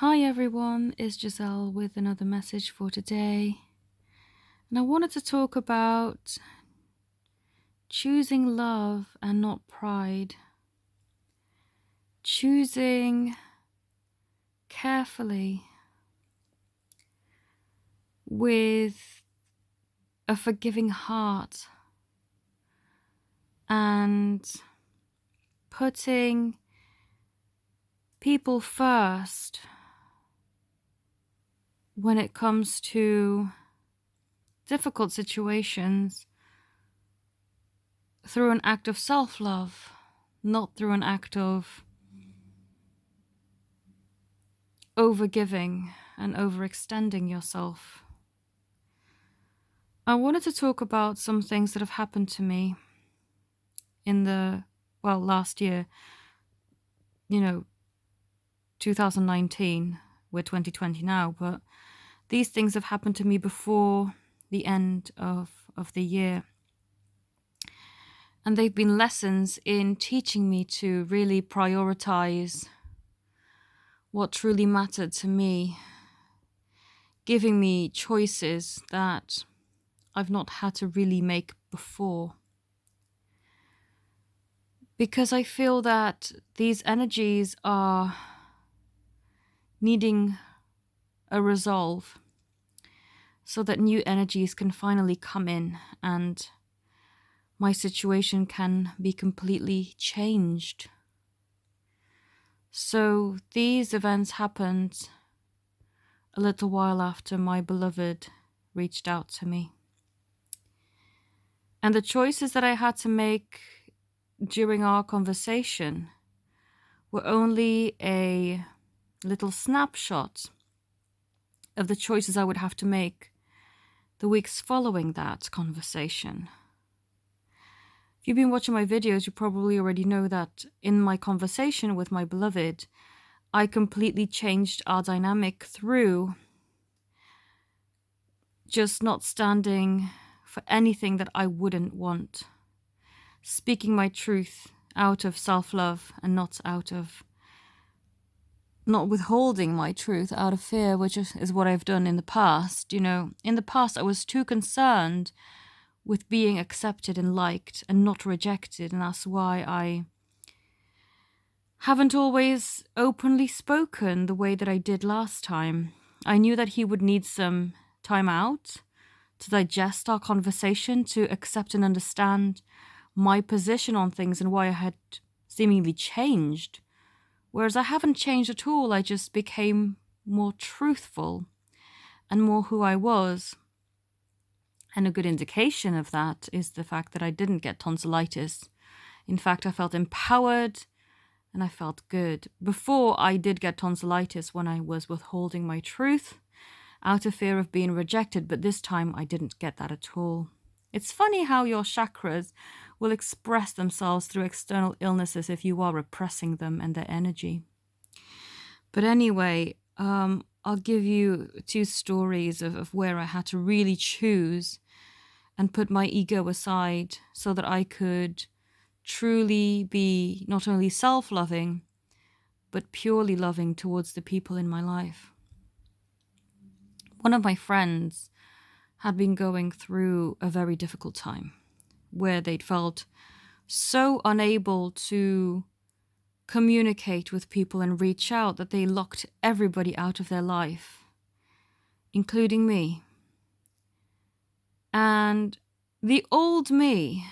Hi everyone, it's Giselle with another message for today. And I wanted to talk about choosing love and not pride. Choosing carefully with a forgiving heart and putting people first when it comes to difficult situations through an act of self-love, not through an act of overgiving and overextending yourself. I wanted to talk about some things that have happened to me in last year, 2019. We're 2020 now, but these things have happened to me before the end of the year. And they've been lessons in teaching me to really prioritize what truly mattered to me, giving me choices that I've not had to really make before. Because I feel that these energies are needing a resolve so that new energies can finally come in and my situation can be completely changed. So these events happened a little while after my beloved reached out to me. And the choices that I had to make during our conversation were only a little snapshot of the choices I would have to make the weeks following that conversation. If you've been watching my videos, you probably already know that in my conversation with my beloved, I completely changed our dynamic through just not standing for anything that I wouldn't want, speaking my truth out of self-love and not withholding my truth out of fear, which is what I've done in the past. In the past I was too concerned with being accepted and liked and not rejected, and that's why I haven't always openly spoken the way that I did last time. I knew that he would need some time out to digest our conversation, to accept and understand my position on things and why I had seemingly changed. Whereas I haven't changed at all, I just became more truthful and more who I was. And a good indication of that is the fact that I didn't get tonsillitis. In fact, I felt empowered and I felt good. Before, I did get tonsillitis when I was withholding my truth out of fear of being rejected, but this time I didn't get that at all. It's funny how your chakras will express themselves through external illnesses if you are repressing them and their energy. But anyway, I'll give you two stories of where I had to really choose and put my ego aside so that I could truly be not only self-loving, but purely loving towards the people in my life. One of my friends had been going through a very difficult time where they'd felt so unable to communicate with people and reach out that they locked everybody out of their life, including me. And the old me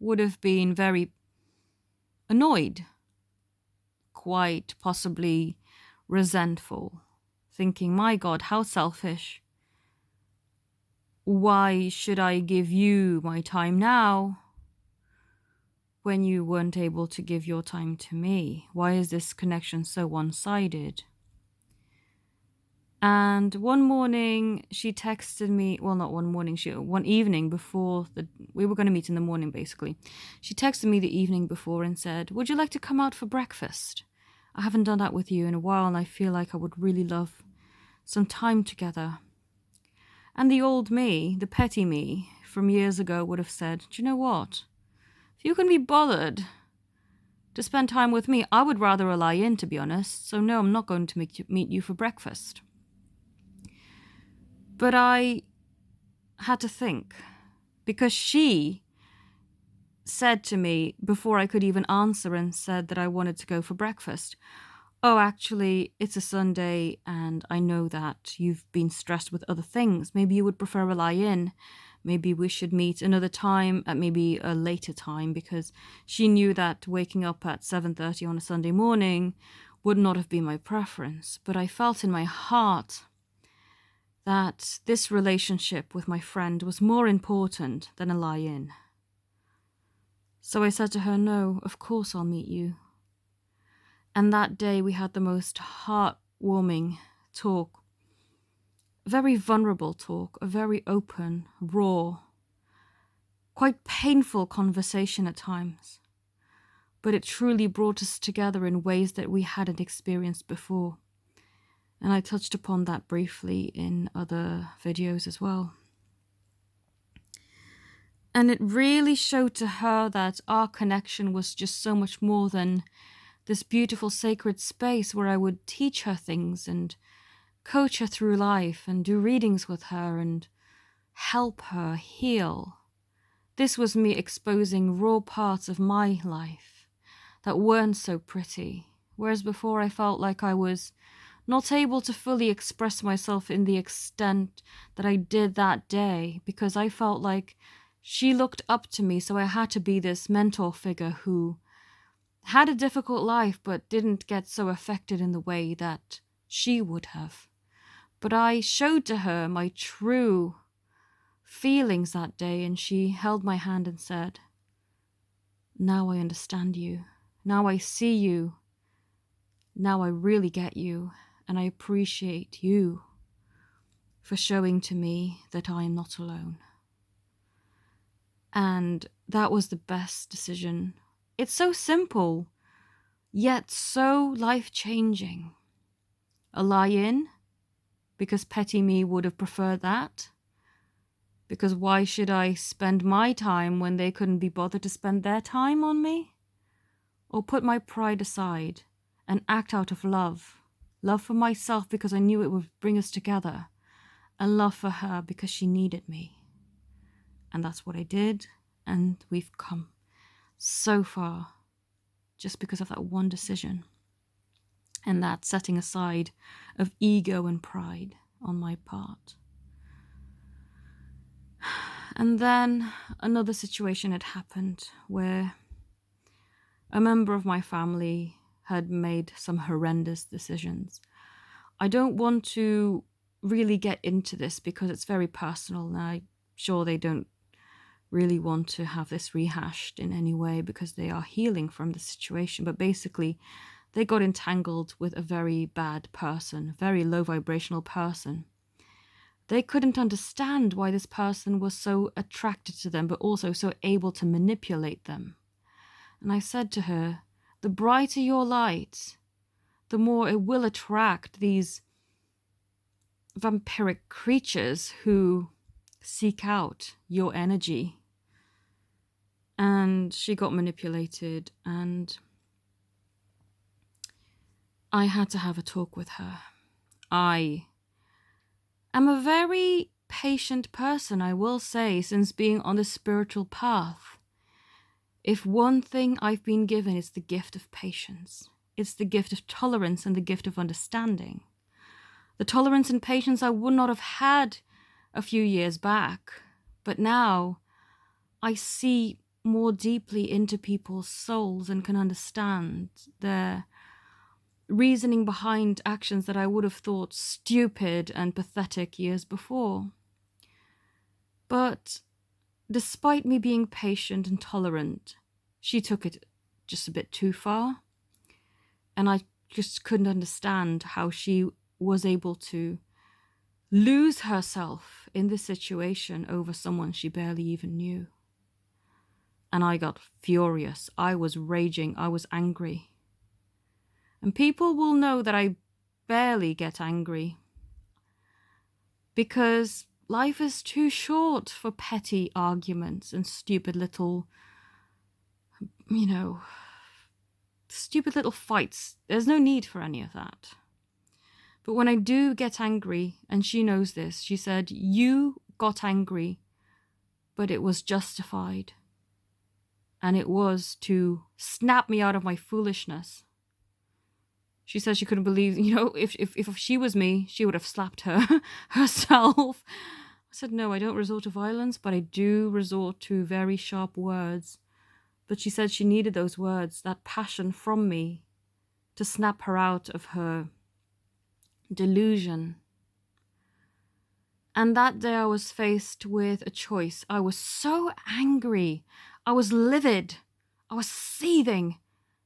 would have been very annoyed, quite possibly resentful, thinking, my God, how selfish. Why should I give you my time now when you weren't able to give your time to me? Why is this connection so one-sided? And one morning she texted me, well, not one morning, one evening before we were going to meet in the morning, basically. She texted me the evening before and said, would you like to come out for breakfast? I haven't done that with you in a while and I feel like I would really love some time together. And the old me, the petty me from years ago would have said, do you know what? If you can be bothered to spend time with me. I would rather a lie in, to be honest. So no, I'm not going to meet you for breakfast. But I had to think, because she said to me before I could even answer and said that I wanted to go for breakfast, "Oh, actually, it's a Sunday and I know that you've been stressed with other things. Maybe you would prefer a lie-in. Maybe we should meet another time at maybe a later time," because she knew that waking up at 7:30 on a Sunday morning would not have been my preference. But I felt in my heart that this relationship with my friend was more important than a lie-in. So I said to her, "No, of course I'll meet you." And that day we had the most heartwarming talk, very vulnerable talk, a very open, raw, quite painful conversation at times. But it truly brought us together in ways that we hadn't experienced before. And I touched upon that briefly in other videos as well. And it really showed to her that our connection was just so much more than this beautiful sacred space where I would teach her things and coach her through life and do readings with her and help her heal. This was me exposing raw parts of my life that weren't so pretty, whereas before I felt like I was not able to fully express myself in the extent that I did that day, because I felt like she looked up to me, so I had to be this mentor figure who had a difficult life but didn't get so affected in the way that she would have. But I showed to her my true feelings that day, and she held my hand and said, "Now I understand you. Now I see you. Now I really get you, and I appreciate you for showing to me that I am not alone." And that was the best decision. It's so simple, yet so life-changing. A lie-in, because petty me would have preferred that. Because why should I spend my time when they couldn't be bothered to spend their time on me? Or put my pride aside and act out of love. Love for myself because I knew it would bring us together. And love for her because she needed me. And that's what I did. And we've come so far just because of that one decision. And that setting aside of ego and pride on my part. And then another situation had happened where a member of my family had made some horrendous decisions. I don't want to really get into this because it's very personal, and I'm sure they don't really want to have this rehashed in any way because they are healing from the situation. But basically, they got entangled with a very bad person, very low vibrational person. They couldn't understand why this person was so attracted to them, but also so able to manipulate them. And I said to her, the brighter your light, the more it will attract these vampiric creatures who seek out your energy. And she got manipulated, and I had to have a talk with her. I am a very patient person, I will say, since being on the spiritual path. If one thing I've been given is the gift of patience, it's the gift of tolerance and the gift of understanding. The tolerance and patience I would not have had a few years back, but now I see more deeply into people's souls and can understand their reasoning behind actions that I would have thought stupid and pathetic years before. But despite me being patient and tolerant, she took it just a bit too far. And I just couldn't understand how she was able to lose herself in this situation over someone she barely even knew. And I got furious. I was raging. I was angry. And people will know that I barely get angry, because life is too short for petty arguments and stupid little, stupid little fights. There's no need for any of that. But when I do get angry, and she knows this, she said, you got angry, but it was justified. And it was to snap me out of my foolishness. She said she couldn't believe, if she was me, she would have slapped her herself. I said, no, I don't resort to violence, but I do resort to very sharp words. But she said she needed those words, that passion from me, to snap her out of her delusion. And that day I was faced with a choice. I was so angry. I was livid. I was seething.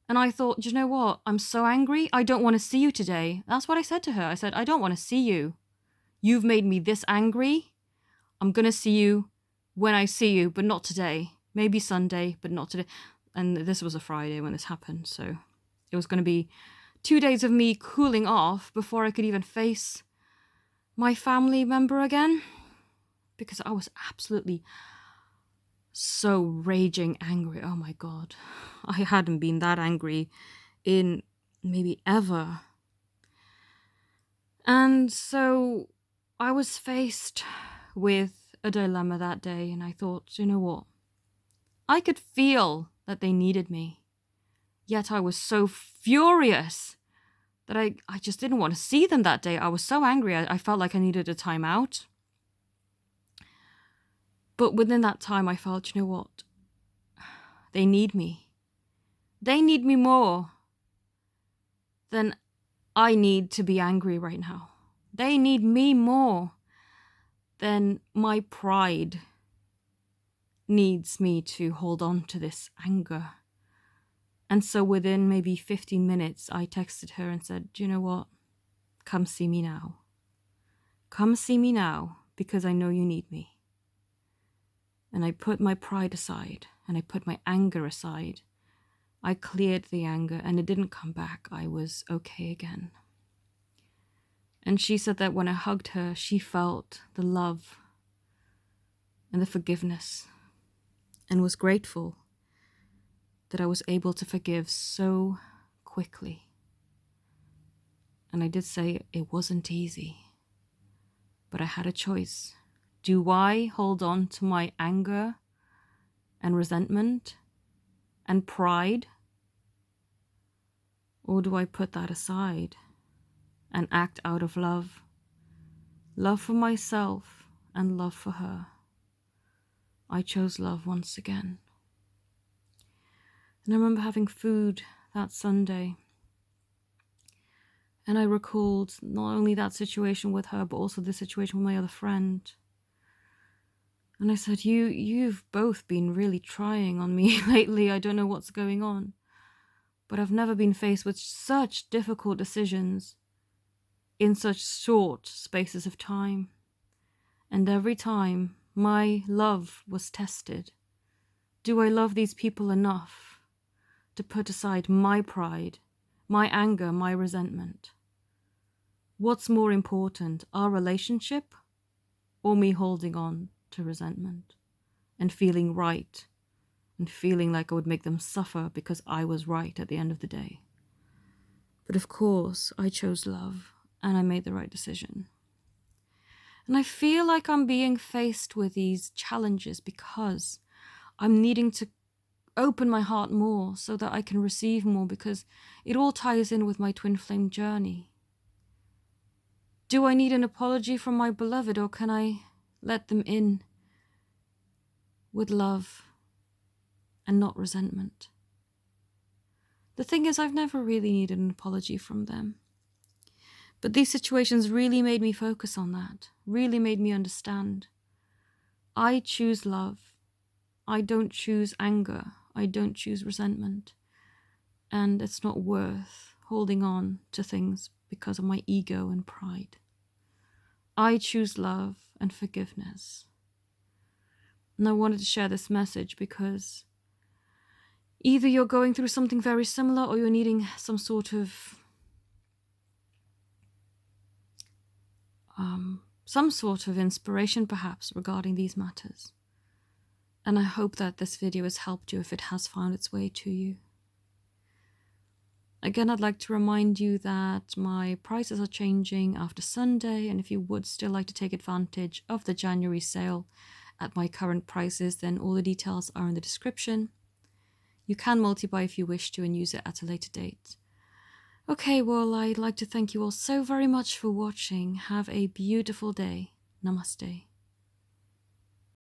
And I thought, do you know what? I'm so angry. I don't want to see you today. That's what I said to her. I said, I don't want to see you. You've made me this angry. I'm going to see you when I see you, but not today. Maybe Sunday, but not today. And this was a Friday when this happened. So it was going to be 2 days of me cooling off before I could even face my family member again. Because I was absolutely so raging angry. Oh my God. I hadn't been that angry in maybe ever. And so I was faced with a dilemma that day, and I thought, you know what? I could feel that they needed me. Yet I was so furious that I just didn't want to see them that day. I was so angry. I felt like I needed a time out. But within that time, I felt, you know what? They need me. They need me more than I need to be angry right now. They need me more than my pride needs me to hold on to this anger. And so within maybe 15 minutes, I texted her and said, do you know what? Come see me now. Come see me now, because I know you need me. And I put my pride aside, and I put my anger aside. I cleared the anger, and it didn't come back. I was okay again. And she said that when I hugged her, she felt the love and the forgiveness, and was grateful that I was able to forgive so quickly. And I did say it wasn't easy, but I had a choice. Do I hold on to my anger and resentment and pride? Or do I put that aside and act out of love? Love for myself and love for her. I chose love once again. And I remember having food that Sunday. And I recalled not only that situation with her, but also the situation with my other friend. And I said, you've both been really trying on me lately. I don't know what's going on. But I've never been faced with such difficult decisions in such short spaces of time. And every time, my love was tested. Do I love these people enough to put aside my pride, my anger, my resentment? What's more important, our relationship or me holding on to resentment and feeling right and feeling like I would make them suffer because I was right at the end of the day? But of course, I chose love and I made the right decision. And I feel like I'm being faced with these challenges because I'm needing to open my heart more so that I can receive more, because it all ties in with my twin flame journey. Do I need an apology from my beloved, or can I let them in with love and not resentment? The thing is, I've never really needed an apology from them. But these situations really made me focus on that, really made me understand. I choose love. I don't choose anger. I don't choose resentment. And it's not worth holding on to things because of my ego and pride. I choose love and forgiveness. And I wanted to share this message because either you're going through something very similar or you're needing some sort of inspiration perhaps regarding these matters. And I hope that this video has helped you if it has found its way to you. Again, I'd like to remind you that my prices are changing after Sunday, and if you would still like to take advantage of the January sale at my current prices, then all the details are in the description. You can multi-buy if you wish to and use it at a later date. Okay, well, I'd like to thank you all so very much for watching. Have a beautiful day. Namaste.